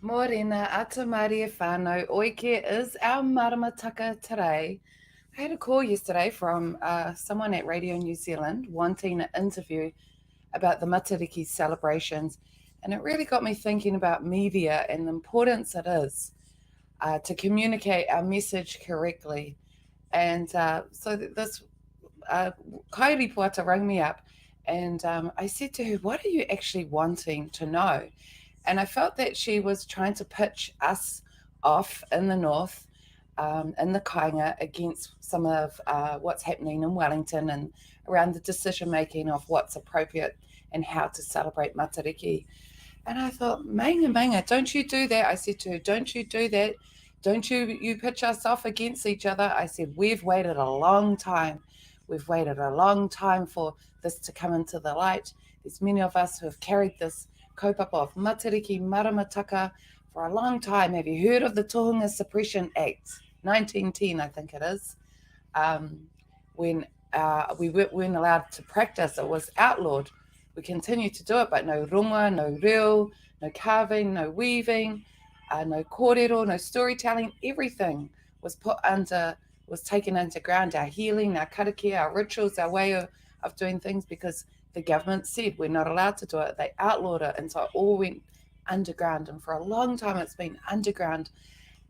Morena, ata Maria whānau. Ōike is our maramataka today. I had a call yesterday from someone at Radio New Zealand wanting an interview about the Matariki celebrations, and it really got me thinking about media and the importance it is to communicate our message correctly. And this Kairi Puata rang me up, and I said to her, "What are you actually wanting to know?" And I felt that she was trying to pitch us off in the north, in the kainga, against some of what's happening in Wellington and around the decision making of what's appropriate and how to celebrate Matariki. And I thought, manga, don't you do that. I said to her, don't you do that. Don't you pitch us off against each other. I said, we've waited a long time. We've waited a long time for this to come into the light. There's many of us who have carried this kaupapa of Matariki Maramataka for a long time. Have you heard of the Tohunga Suppression Act, 1910, I think it is? When we weren't allowed to practice, it was outlawed. We continue to do it, but no runga, no reo, no carving, no weaving, no kōrero, no storytelling. Everything was taken underground. Our healing, our karakia, our rituals, our way of doing things, because the government said we're not allowed to do it. They outlawed it, and so it all went underground. And for a long time, it's been underground.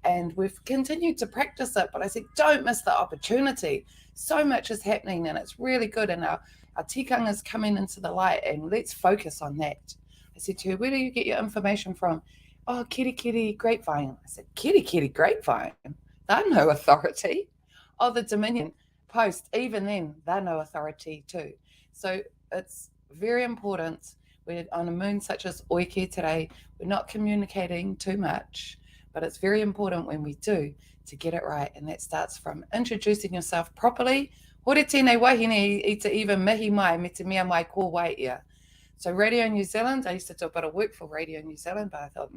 And we've continued to practice it, but I said, don't miss the opportunity. So much is happening, and it's really good. And our tikanga is coming into the light, and let's focus on that. I said to her, where do you get your information from? Oh, Kiri Grapevine. I said, Kiri Grapevine? They're no authority. Oh, the Dominion Post, even then, they're no authority too. So it's very important. We're on a moon such as Ōike today. We're not communicating too much, but it's very important when we do to get it right. And that starts from introducing yourself properly. Hore tēnei wahine I te iwa mihi mai me te mea mai ko wai ia. So Radio New Zealand, I used to do a bit of work for Radio New Zealand, but I thought,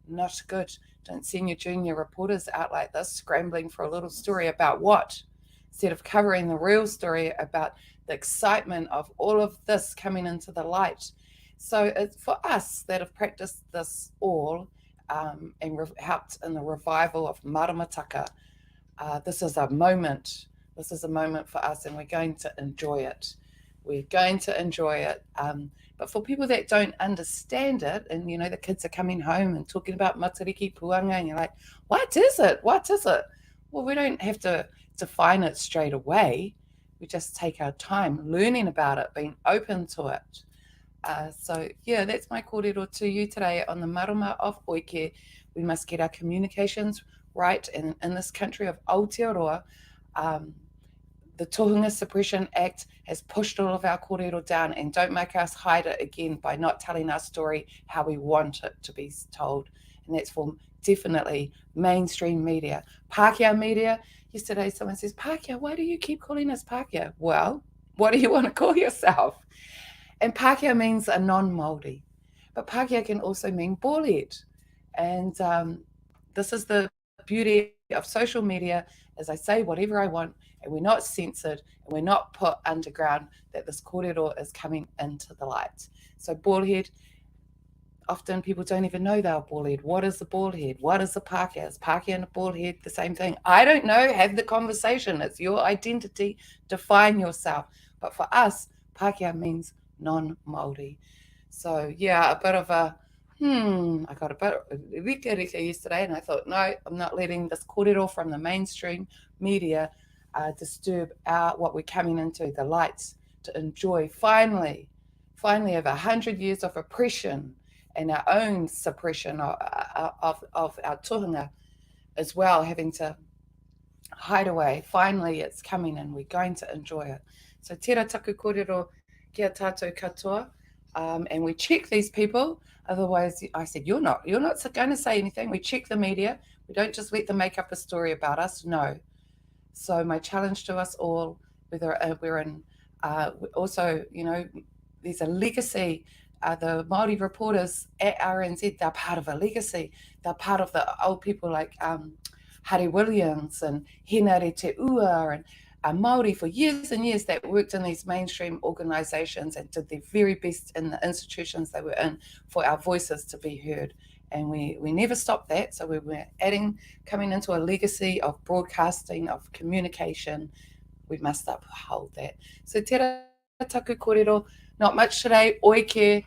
not good. Don't send your junior reporters out like this, scrambling for a little story about what, instead of covering the real story about the excitement of all of this coming into the light. So it's for us that have practiced this all and helped in the revival of maramataka. This is a moment. This is a moment for us, and we're going to enjoy it. We're going to enjoy it. But for people that don't understand it, and the kids are coming home and talking about Matariki Puanga, and you're like, what is it? What is it? Well, we don't have to define it straight away. We just take our time learning about it, being open to it. So that's my kōrero to you today on the marama of Ōike. We must get our communications right in this country of Aotearoa. The Tohunga Suppression Act has pushed all of our kōrero down, and don't make us hide it again by not telling our story how we want it to be told. And that's for definitely mainstream media. Pākehā media, yesterday someone says, Pākehā, why do you keep calling us Pākehā? Well, what do you want to call yourself? And Pākehā means a non-Māori, but Pākehā can also mean bald-head. And this is the beauty of social media, as I say whatever I want, and we're not censored, and we're not put underground, that this kōrero is coming into the light. So bald-head, often people don't even know they're bald-head. What is the bald-head? What is the Pākehā? Is Pākehā and a bald-head the same thing? I don't know. Have the conversation. It's your identity. Define yourself. But for us, Pākehā means non-Māori. So a bit of a I got a bit of rika yesterday, and I thought, no, I'm not letting this kōrero from the mainstream media disturb what we're coming into, the lights, to enjoy finally over 100 years of oppression and our own suppression of our tohunga as well, having to hide away. Finally, it's coming, and we're going to enjoy it. So tērā taku kōrero kia tātou katoa, and we check these people. Otherwise, I said, you're not going to say anything. We check the media. We don't just let them make up a story about us. No. So my challenge to us all, whether we're in, also, there's a legacy. The Māori reporters at RNZ, they're part of a legacy. They're part of the old people like Harry Williams and Henare Te Ua and Māori for years and years that worked in these mainstream organisations and did their very best in the institutions they were in for our voices to be heard. And we never stopped that. So we were coming into a legacy of broadcasting, of communication. We must uphold that. So tērā taku kōrero, not much today, Ōike.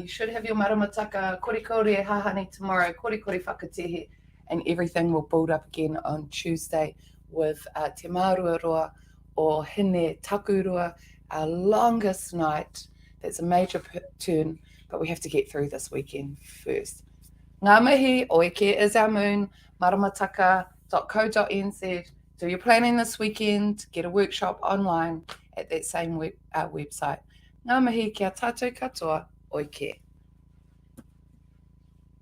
You should have your maramataka, kore hahane tomorrow, kore whakatehe, and everything will build up again on Tuesday with Te Mārua Roa or Hine Takurua, our longest night. That's a major turn, but we have to get through this weekend first. Ngā mihi, Ōike is our moon, maramataka.co.nz. Do your planning this weekend, get a workshop online at that same website. Ngā mihi, kia tātou katoa, Ōike.